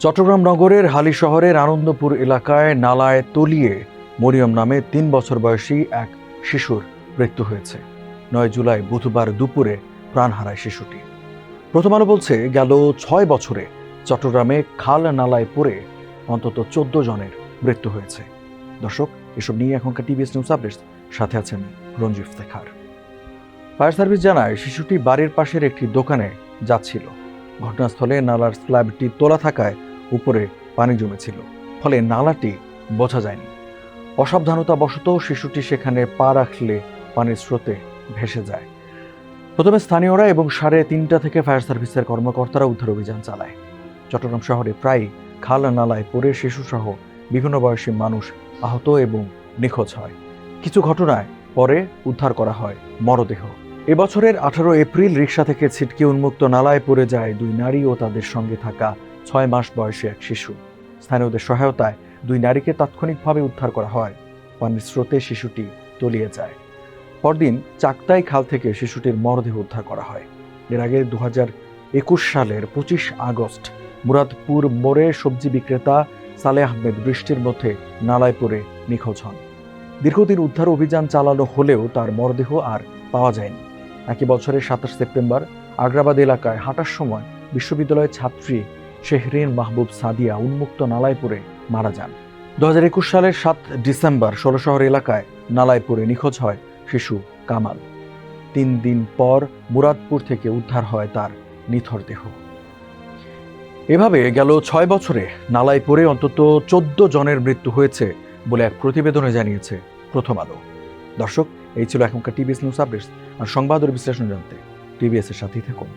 চট্টগ্রাম নগরের হালি শহরের আনন্দপুর এলাকায় নালায় তলিয়ে মরিয়ম নামে ৩ বছর বয়সী এক শিশুর মৃত্যু হয়েছে। ৯ জুলাই বুধবার দুপুরে প্রাণ হারায় শিশুটি। প্রথম আলো বলছে, গেল ৬ বছরে চট্টগ্রামে খাল নালায় পড়ে অন্তত ১৪ জনের মৃত্যু হয়েছে। দর্শক, এসব নিয়ে এখনকার টিভিএস নিউজ আপডেটস, সাথে আছেন রঞ্জিফ ইফতেখার। ফায়ার সার্ভিস জানায়, শিশুটি বাড়ির পাশের একটি দোকানে যাচ্ছিল। ঘটনাস্থলে নালার স্ল্যাবটি তোলা থাকায় উপরে পানি জমেছিল, ফলে নালাটি বোঝা যায়নি। অসাবধানতাবশত শিশুটি সেখানে পা রাখলে পানির স্রোতে ভেসে যায়। প্রথমে স্থানীয়রা এবং 3:30 থেকে ফায়ার সার্ভিসের কর্মকর্তারা উদ্ধার অভিযান চালায়। চট্টগ্রাম শহরে প্রায় খাল নালায় পড়ে শিশুসহ বিভিন্ন বয়সী মানুষ আহত এবং নিখোঁজ হয়। কিছু ঘটনায় পরে উদ্ধার করা হয় মরদেহ। এবছরের 18 এপ্রিল রিকশা থেকে ছিটকে উন্মুক্ত নালায় পড়ে যায় 2 নারী ও তাদের সঙ্গে থাকা 6 মাস বয়সী এক শিশু। স্থানীয়দের সহায়তায় 2 নারীকে তাৎক্ষণিকভাবে উদ্ধার করা হয়। পানির স্রোতে শিশুটি তলিয়ে যায়। পরদিন চাকতাই খাল থেকে শিশুটির মরদেহ উদ্ধার করা হয়। এর আগে 2021 সালের 25 আগস্ট মুরাদপুর মোড়ে সবজি বিক্রেতা সালেহ আহমেদ বৃষ্টির মধ্যে নালায় পড়ে নিখোঁজ হন। দীর্ঘদিন উদ্ধার অভিযান চালানো হলেও তার মরদেহ আর পাওয়া যায়নি। একই বছরের 27 সেপ্টেম্বর আগ্রাবাদ এলাকায় হাঁটার সময় বিশ্ববিদ্যালয়ের ছাত্রী শেহরিন মাহবুব সাদিয়া উন্মুক্ত নালায় পড়ে মারা যান। 2021 সালের 7 ডিসেম্বর ষোলশহর এলাকায় নালায় পড়ে নিখোঁজ হয় শিশু কামাল। 3 দিন পর মুরাদপুর থেকে উদ্ধার হয় তার নিথর দেহ। এভাবে গেল 6 বছরে নালায় পড়ে অন্তত 14 জনের মৃত্যু হয়েছে বলে এক প্রতিবেদনে জানিয়েছে প্রথম আলো। দর্শক, এই ছিল এখনকার টিভিএস নিউজ আপডেটস। আর সংবাদ ও বিশ্লেষণ জানতে টিভিএস এর সাথেই থাকুন।